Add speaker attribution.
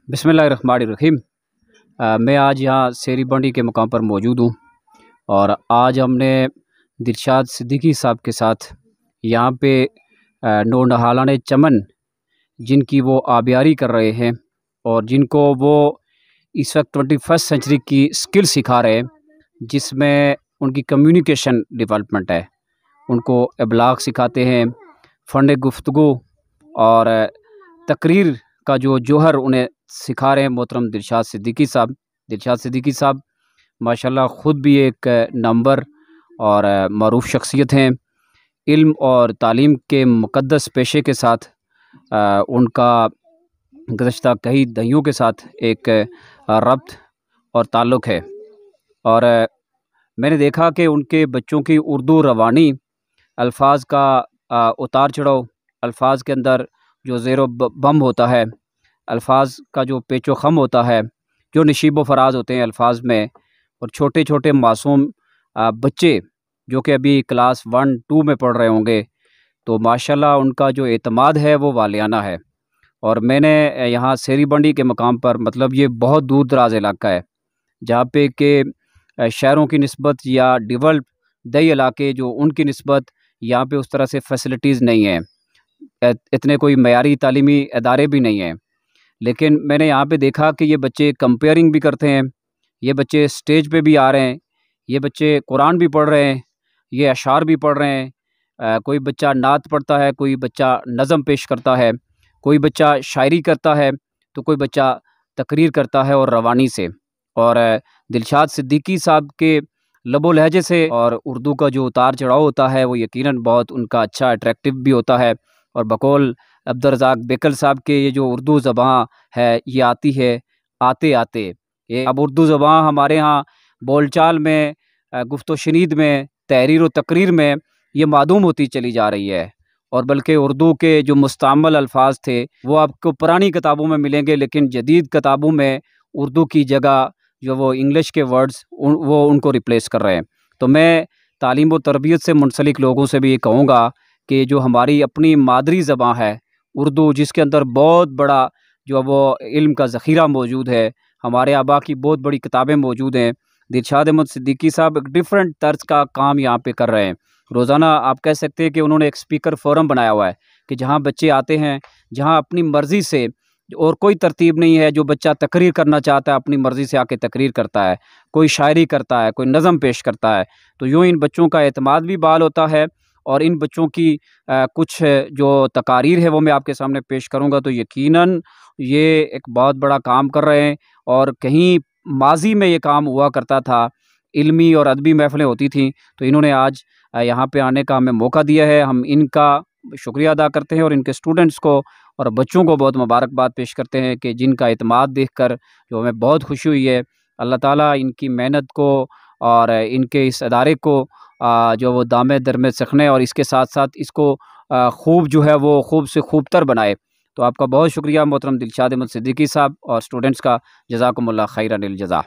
Speaker 1: बिस्मिल्लाहिर्रहमानिर्रहीम। मैं आज यहाँ सेरी बंडी के मकाम पर मौजूद हूँ और आज हमने दिलशाद सिद्दीकी साहब के साथ यहाँ पे नौ नहालाने चमन जिनकी वो आबियारी कर रहे हैं और जिनको वो इस वक्त 21st सेंचुरी की स्किल सिखा रहे हैं, जिसमें उनकी कम्युनिकेशन डेवलपमेंट है। उनको इबलाग सिखाते हैं, फ़न गुफ्तगू और तकरीर का जो जौहर उन्हें सिखा रहे हैं मोहतरम दिलशाद सिद्दीकी साहब माशाल्लाह ख़ुद भी एक नंबर और मरूफ शख्सियत हैं। इल्म और तालीम के मुक़द्दस पेशे के साथ उनका गुज़श्ता कई दहियों के साथ एक रब्त और ताल्लुक़ है। और मैंने देखा कि उनके बच्चों की उर्दू रवानी, अल्फाज का उतार चढ़ाव, अल्फाज के अंदर जो ज़ेरो बम होता है, अल्फाज का जो पेचो ख़म होता है, जो नशीब व फराज होते हैं अल्फाज में, और छोटे छोटे मासूम बच्चे जो कि अभी क्लास 1-2 में पढ़ रहे होंगे, तो माशाल्लाह उनका जो एतमाद है वो वालियाना है। और मैंने यहाँ सेरी बंडी के मकाम पर, मतलब ये बहुत दूर दराज इलाका है जहाँ पे कि शहरों की निस्बत या डेवलप दही इलाके जो उनकी निस्बत यहाँ पे उस तरह से फैसिलिटीज़ नहीं हैं, इतने कोई मयारी तालीमी इदारे भी नहीं हैं। लेकिन मैंने यहाँ पे देखा कि ये बच्चे कंपेयरिंग भी करते हैं, ये बच्चे स्टेज पे भी आ रहे हैं, ये बच्चे कुरान भी पढ़ रहे हैं, ये अशार भी पढ़ रहे हैं। कोई बच्चा नात पढ़ता है, कोई बच्चा नज़म पेश करता है, कोई बच्चा शायरी करता है, तो कोई बच्चा तकरीर करता है और रवानी से। और दिलशाद सिद्दीकी साहब के लबो लहजे से और उर्दू का जो उतार चढ़ाव होता है वो यकीनन बहुत उनका अच्छा अट्रैक्टिव भी होता है। और बकौल अब्दुर्रज़ाक बेकल साहब के ये जो उर्दू ज़बान है, ये आती है आते आते। ये अब उर्दू ज़बान हमारे यहाँ बोलचाल में, गुफ्तो शनीद में, तहरीर व तकरीर में ये मादूम होती चली जा रही है। और बल्कि उर्दू के जो मुस्तअमल अल्फाज थे वो आपको पुरानी किताबों में मिलेंगे, लेकिन जदीद किताबों में उर्दू की जगह जो वो इंग्लिश के वर्ड्स वो उनको रिप्लेस कर रहे हैं। तो मैं तालीम व तरबियत से मुंसलिक लोगों से भी ये कहूँगा कि जो हमारी अपनी मादरी ज़बान है उर्दू, जिसके अंदर बहुत बड़ा जो वो इल्म का ज़ख़ीरा मौजूद है, हमारे आबा की बहुत बड़ी किताबें मौजूद हैं। दिलशाद अहमद सिद्दीकी साहब एक डिफरेंट तर्ज का काम यहाँ पे कर रहे हैं। रोज़ाना आप कह सकते हैं कि उन्होंने एक स्पीकर फोरम बनाया हुआ है कि जहाँ बच्चे आते हैं, जहाँ अपनी मर्ज़ी से, और कोई तरतीब नहीं है, जो बच्चा तकरीर करना चाहता है अपनी मर्ज़ी से आके तकरीर करता है, कोई शायरी करता है, कोई नज़म पेश करता है। तो यूँ इन बच्चों का एतमाद भी बाल होता है। और इन बच्चों की कुछ जो तकारीर है वो मैं आपके सामने पेश करूँगा, तो यकीनन ये एक बहुत बड़ा काम कर रहे हैं। और कहीं माज़ी में ये काम हुआ करता था, इल्मी और अदबी महफ़िलें होती थीं, तो इन्होंने आज यहाँ पे आने का हमें मौका दिया है। हम इनका शुक्रिया अदा करते हैं और इनके स्टूडेंट्स को और बच्चों को बहुत मुबारकबाद पेश करते हैं कि जिनका एतमाद देखकर जो हमें बहुत खुशी हुई है। अल्लाह ताला इनकी मेहनत को और इनके इस अदारे को जो वो दामे दरमे सखने और इसके साथ साथ इसको खूब जो है वो खूब से खूबतर बनाए। तो आपका बहुत शुक्रिया मोहतरम दिलशाद अहमद सिद्दीकी साहब और स्टूडेंट्स का। जज़ाकुमुल्लाह खैरनिल जज़ा।